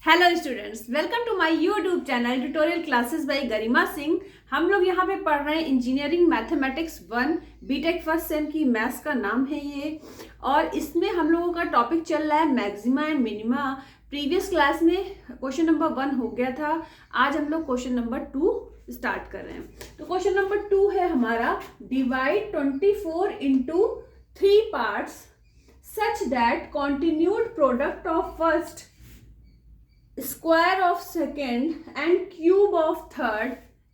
Hello students, welcome to my YouTube channel tutorial classes by Garima Singh. हम लोग यहाँ पे पढ़ रहे हैं engineering mathematics 1 BTech first sem की मैथ्स का नाम है ये। और इसमें हम लोगों का टॉपिक चल रहा है maxima and minima. Previous class में क्वेश्चन नंबर 1 हो गया था। आज हम लोग क्वेश्चन नंबर 2 स्टार्ट कर रहे हैं। तो क्वेश्चन नंबर 2 है हमारा, divide 24 into 3 parts such that continued product of first, square of second and cube of third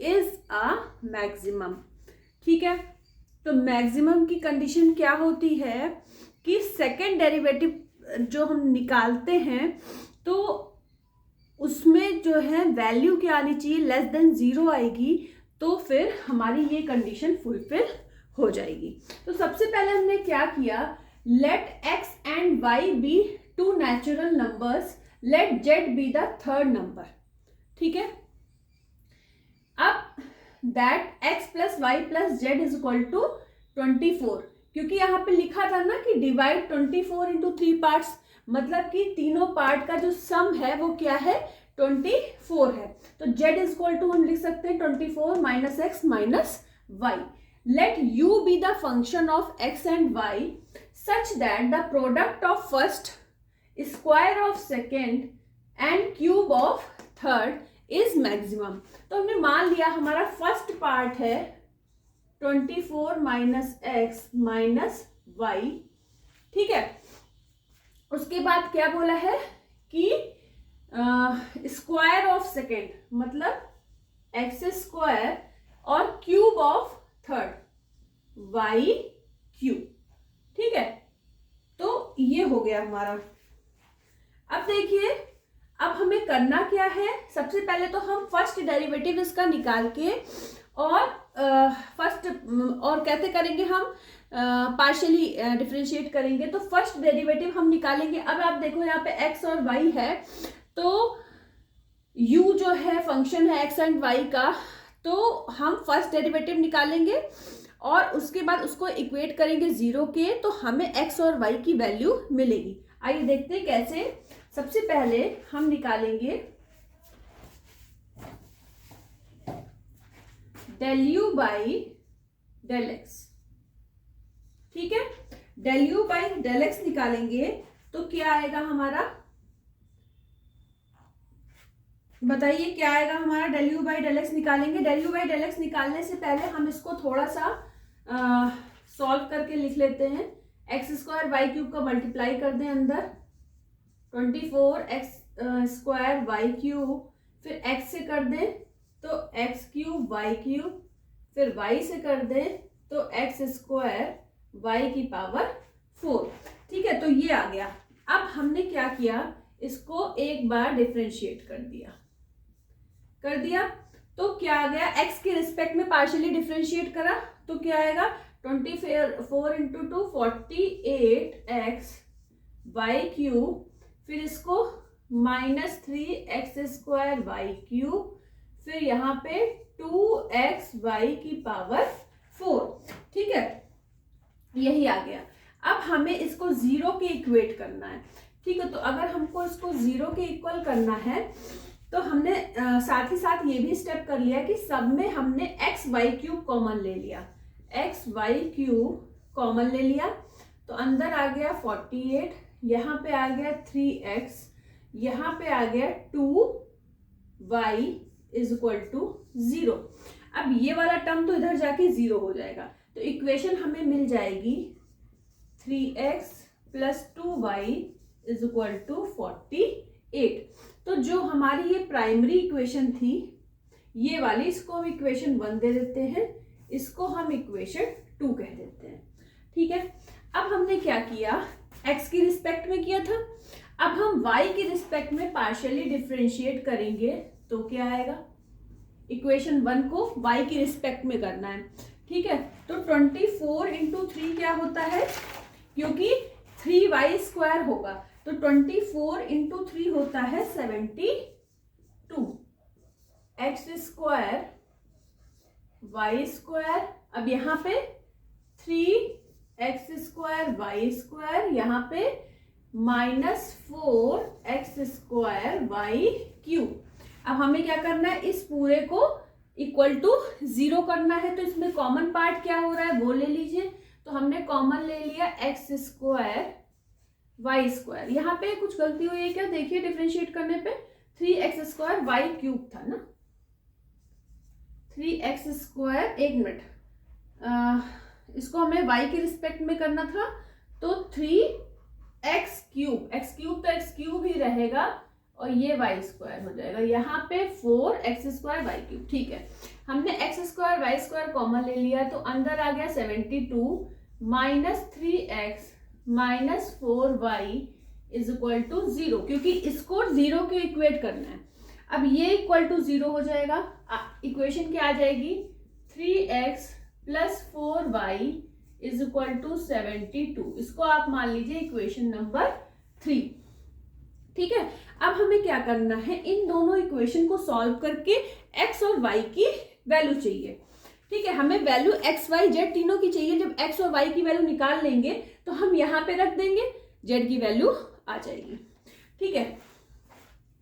is a maximum. ठीक है, तो मैक्सिमम की कंडीशन क्या होती है कि सेकेंड डेरिवेटिव जो हम निकालते हैं तो उसमें जो है वैल्यू क्या आनी चाहिए, लेस देन 0 आएगी, तो फिर हमारी ये कंडीशन फुलफिल हो जाएगी। तो सबसे पहले हमने क्या किया, let x and y be two natural numbers, let z be the third number. ठीक है, अब that x plus y plus z is equal to 24, क्योंकि यहाँ पे लिखा था ना कि डिवाइड 24 इंटू 3 पार्ट्स, मतलब कि तीनों पार्ट का जो सम है वो क्या है, 24 है। तो z इज इक्वल टू हम लिख सकते हैं 24 minus x minus y. Let u be the function of x and y such that the product of first, square of second and cube of third is maximum. तो हमने मान लिया हमारा first part है 24 माइनस एक्स माइनस वाई। ठीक है, उसके बाद क्या बोला है कि स्क्वायर ऑफ सेकेंड मतलब एक्स स्क्वायर और cube of third y cube. ठीक है, तो ये हो गया हमारा। अब देखिए, अब हमें करना क्या है, सबसे पहले तो हम फर्स्ट डेरिवेटिव इसका निकाल के और फर्स्ट और कैसे करेंगे हम, पार्शियली डिफरेंशिएट करेंगे। तो फर्स्ट डेरिवेटिव हम निकालेंगे। अब आप देखो यहाँ पे x और y है, तो u जो है फंक्शन है x एंड y का, तो हम फर्स्ट डेरिवेटिव निकालेंगे और उसके बाद उसको इक्वेट करेंगे 0 के, तो हमें x और y की वैल्यू मिलेगी। आइए देखते हैं कैसे। सबसे पहले हम निकालेंगे del u by del x. ठीक है, del u by del x निकालेंगे तो क्या आएगा हमारा, बताइए क्या आएगा हमारा। Del u by del x निकालेंगे। Del u by del x निकालने से पहले हम इसको थोड़ा सा सॉल्व करके लिख लेते हैं। एक्स स्क्वायर वाई क्यूब का मल्टीप्लाई कर दें अंदर, 24 एक्स स्क्वायर वाई क्यूब, फिर x से कर दें तो एक्स क्यूब वाई क्यूब, फिर y से कर दें तो एक्स स्क्वायर वाई की पावर 4। ठीक है, तो ये आ गया। अब हमने क्या किया, इसको एक बार डिफरेंशिएट कर दिया तो क्या आ गया, x के रिस्पेक्ट में पार्शियली डिफरेंशिएट करा तो क्या आएगा, 24 इंटू 2 48 एक्स वाई क्यूब, फिर इसको -3 एक्स स्क्वायर वाई क्यूब, फिर यहाँ पे 2x वाई की पावर 4। ठीक है, यही आ गया। अब हमें इसको 0 के इक्वेट करना है। ठीक है, तो अगर हमको इसको 0 के इक्वल करना है तो हमने साथ ही साथ ये भी स्टेप कर लिया कि सब में हमने एक्स वाई क्यूब कॉमन ले लिया, एक्स वाई क्यूब कॉमन ले लिया, तो अंदर आ गया 48, यहाँ पे आ गया 3x, यहाँ पे आ गया 2y इज इक्वल टू 0। अब ये वाला टर्म तो इधर जाके 0 हो जाएगा, तो इक्वेशन हमें मिल जाएगी 3x plus 2y is equal to 48। तो जो हमारी ये प्राइमरी इक्वेशन थी ये वाली, इसको हम इक्वेशन 1 दे देते हैं, इसको हम इक्वेशन 2 कह देते हैं। ठीक है, अब हमने क्या किया, x की रिस्पेक्ट में किया था, अब हम y की रिस्पेक्ट में पार्शियली डिफरेंशिएट करेंगे तो क्या आएगा, इक्वेशन 1 को y की रिस्पेक्ट में करना है। ठीक है, तो 24 इंटू 3 क्या होता है, क्योंकि 3y स्क्वायर होगा तो 24 इंटू 3 होता है 72 एक्स स्क्वायर वाई स्क्वायर। अब यहाँ पे 3 एक्स स्क्वायर वाई स्क्वायर, यहाँ पे -4x² अब हमें क्या करना है, इस पूरे को इक्वल टू 0 करना है। तो इसमें कॉमन पार्ट क्या हो रहा है वो ले लीजिए। तो हमने कॉमन ले लिया x² y²। यहाँ पे कुछ गलती हुई है क्या, देखिए डिफरेंशिएट करने पे 3x² y³ था ना, 3x²। एक मिनट, इसको हमें y के रिस्पेक्ट में करना था, तो 3x³ x³ तो x³ ही रहेगा और ये y² हो जाएगा। यहाँ पे 4x² y³। ठीक है, हमने x² y² कॉमन ले लिया, तो अंदर आ गया 72 -3x -4y = 0, क्योंकि इसको 0 के इक्वेट करना है। अब ये इक्वल टू 0 हो जाएगा। इक्वेशन क्या आ जाएगी, 3x + 4y = 72। इसको आप मान लीजिए इक्वेशन नंबर 3। ठीक है, अब हमें क्या करना है, इन दोनों इक्वेशन को सॉल्व करके x और y की वैल्यू चाहिए। ठीक है, हमें वैल्यू x y z तीनों की चाहिए। जब x और y की वैल्यू निकाल लेंगे तो हम यहाँ पे रख देंगे, z की वैल्यू आ जाएगी। ठीक है,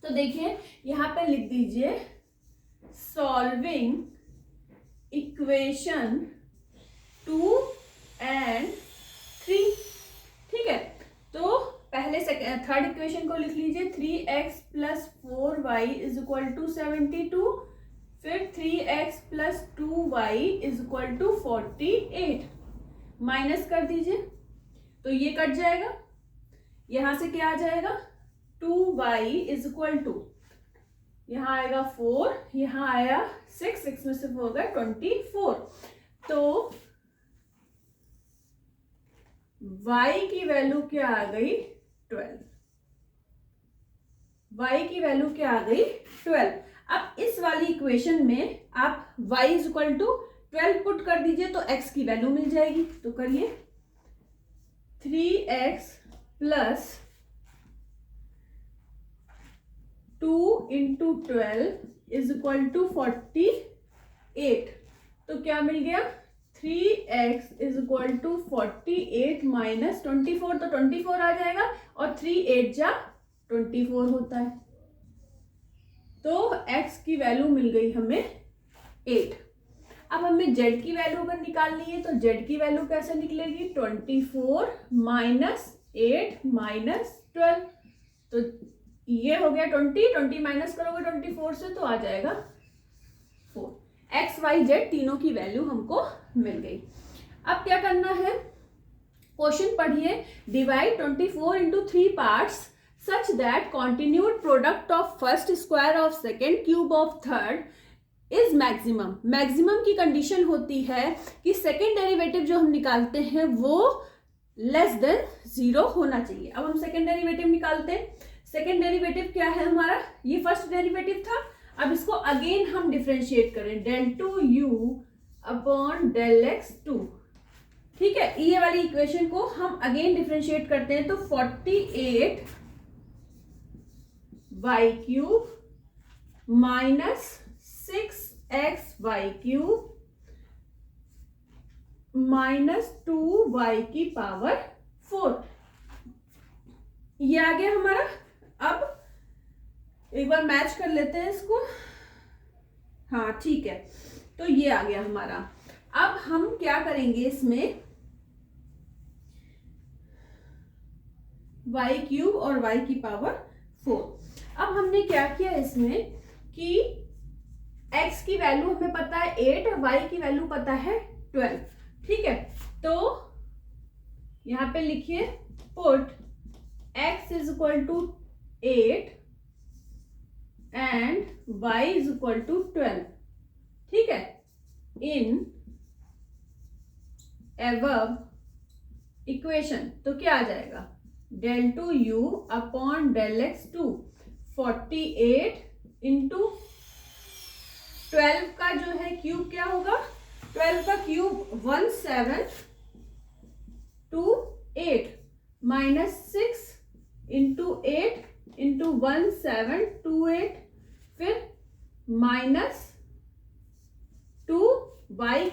तो देखिए यहाँ पे लिख दीजिए सॉल्विंग इक्वेशन 2 and 3। ठीक है, तो पहले थर्ड इक्वेशन को लिख लीजिए, 3x + 4y = 72, फिर 3x + 2y = 48। माइनस कर दीजिए तो ये कट जाएगा, यहां से क्या आ जाएगा, 2y = यहाँ आएगा 4, यहाँ आया 6, 6 में से 4 होगा 24। तो y की वैल्यू क्या आ गई, 12। y की वैल्यू क्या आ गई, 12। अब इस वाली इक्वेशन में आप y = 12 पुट कर दीजिए तो x की वैल्यू मिल जाएगी। तो करिए, 3x + 2 × 12 = 48। तो क्या मिल गया, 3x = 48 - 24, तो 24 आ जाएगा और 3 8 जा 24 होता है। तो x की वैल्यू मिल गई हमें 8। अब हमें z की वैल्यू अगर निकालनी है तो z की वैल्यू कैसे निकलेगी, 24 - 8 - 12। तो ये हो गया 20 माइनस करोगे 24 से तो आ जाएगा 4। x y z तीनों की वैल्यू हमको मिल गई। अब क्या करना है, क्वेश्चन पढ़िए, divide 24 into 3 parts such that continued product of first square of second cube of third is maximum। Maximum की कंडीशन होती है कि सेकेंड डेरिवेटिव जो हम निकालते हैं वो << 0 होना चाहिए। अब हम सेकेंड डेरिवेटिव निकालते हैं। सेकेंड डेरिवेटिव क्या है हमारा, ये फर्स्ट डेरिवेटिव था। अब इसको अगेन हम डिफरेंशिएट करें, del2u/del x2। ठीक है, ये वाली इक्वेशन को हम अगेन डिफरेंशिएट करते हैं तो 48 y³ - 6xy³ - 2y⁴ ये आ गया हमारा। अब एक बार मैच कर लेते हैं इसको। हाँ ठीक है, तो ये आ गया हमारा। अब हम क्या करेंगे, इसमें y³ और y⁴। अब हमने क्या किया इसमें कि x की वैल्यू हमें पता है 8 और y की वैल्यू पता है 12। ठीक है, तो यहां पे लिखिए पुट x = 8 and y = 12। ठीक है, इन above इक्वेशन। तो क्या आ जाएगा, del2u/del x2 48 into 12 का जो है क्यूब क्या होगा, 12 का क्यूब 1728 -6 into 8 into 1728, फिर -2 y⁴।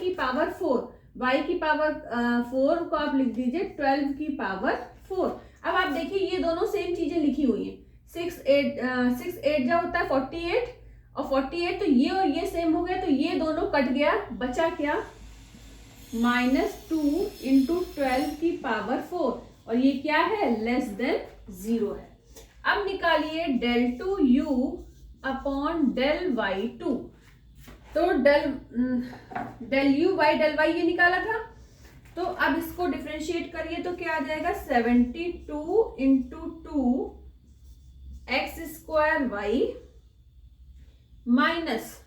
y⁴ को आप लिख दीजिए 12⁴। अब आप देखिए ये दोनों सेम चीजें लिखी हुई हैं, 6 8 जा होता है 48 और 48, तो ये और ये सेम हो गया, तो ये दोनों कट गया, बचा क्या -2 × 12 की पावर 4, और ये क्या है लेस देन 0 है। अब निकालिए del2u अपॉन del y2, तो del u by del y ये निकाला था, तो अब इसको डिफरेंशिएट करिए तो क्या आ जाएगा 72 × 2 x² y minus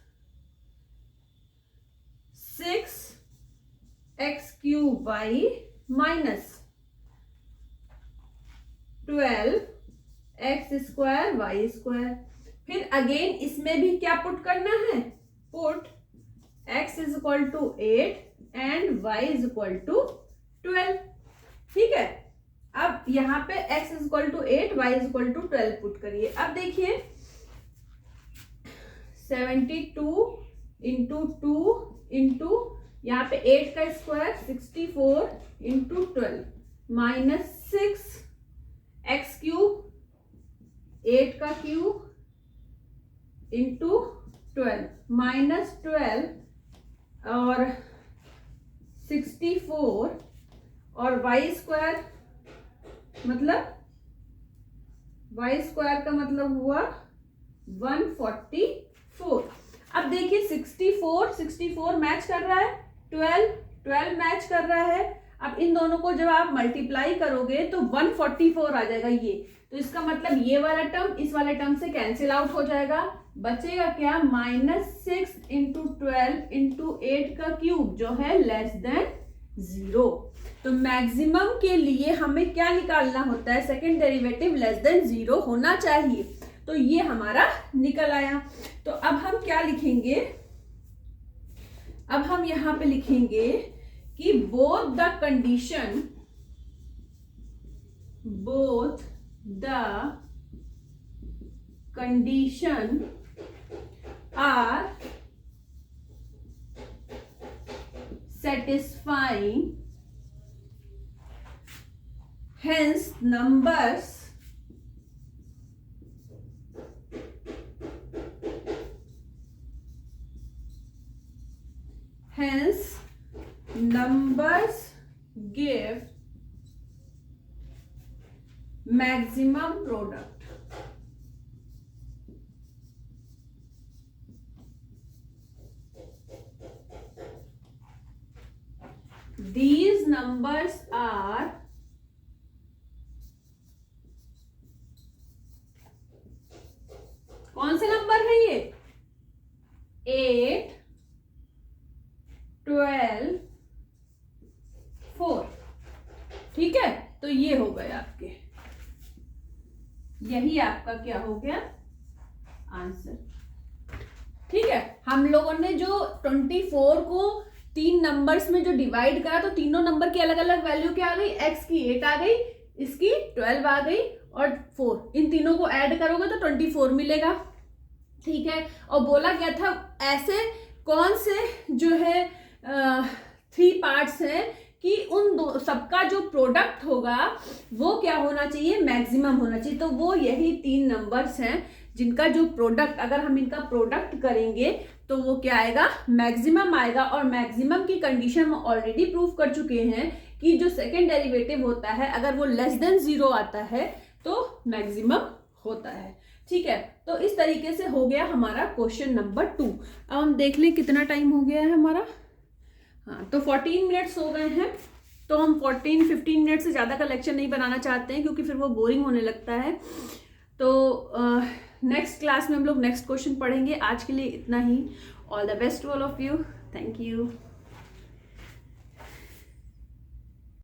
6x³ y minus 12x² y²। फिर अगेन इसमें भी क्या पुट करना है, पुट x = 8 एंड y = 12। ठीक है, अब यहाँ पे x = 8 y = 12 पुट करिए। अब देखिए 72 × 2 इंटू यहाँ पे 8 का स्क्वायर 64 × 12 माइनस 6x³ 8 का क्यूब इंटू 12 माइनस 12 और 64 और y² मतलब y² का मतलब हुआ 144। अब देखिए 64 मैच कर रहा है, 12 मैच कर रहा है। अब इन दोनों को जब आप मल्टीप्लाई करोगे तो 144 आ जाएगा ये, तो इसका मतलब ये वाला टर्म इस वाले टर्म से कैंसिल आउट हो जाएगा, बचेगा क्या -6 × 12 × 8 का क्यूब जो है लेस देन 0। तो मैक्सिमम के लिए हमें क्या निकालना होता है, सेकेंड डेरिवेटिव लेस देन 0 होना चाहिए, तो ये हमारा निकल आया। तो अब हम क्या लिखेंगे, अब हम यहां पे लिखेंगे कि both the condition are satisfying, hence numbers give maximum product. These numbers are कौन से नंबर है ये, 8 12 4। ठीक है, तो ये हो गए आपके, यही आपका क्या हो गया आंसर। ठीक है, हम लोगों ने जो 24 को 3 नंबर्स में जो डिवाइड करा, तो तीनों नंबर की अलग अलग वैल्यू क्या आ गई, x की 8 आ गई, इसकी 12 आ गई और 4, इन तीनों को ऐड करोगे तो 24 मिलेगा। ठीक है, और बोला गया था ऐसे कौन से जो है 3 पार्ट्स हैं कि उन दो सबका जो प्रोडक्ट होगा वो क्या होना चाहिए, मैक्सिमम होना चाहिए। तो वो यही 3 नंबर्स हैं जिनका जो प्रोडक्ट, अगर हम इनका प्रोडक्ट करेंगे तो वो क्या आएगा, मैक्सिमम आएगा। और मैक्सिमम की कंडीशन हम ऑलरेडी प्रूव कर चुके हैं कि जो सेकेंड डेरिवेटिव होता है अगर वो लेस देन 0 आता है तो मैक्सिमम होता है। ठीक है, तो इस तरीके से हो गया हमारा क्वेश्चन नंबर 2। अब हम देख लें कितना टाइम हो गया है हमारा। हाँ, तो 14 मिनट्स हो गए हैं, तो हम 14-15 मिनट से ज़्यादा का लेक्चर नहीं बनाना चाहते हैं क्योंकि फिर वो बोरिंग होने लगता है। तो नेक्स्ट क्लास में हम लोग नेक्स्ट क्वेश्चन पढ़ेंगे। आज के लिए इतना ही। All the best to all of you, thank you.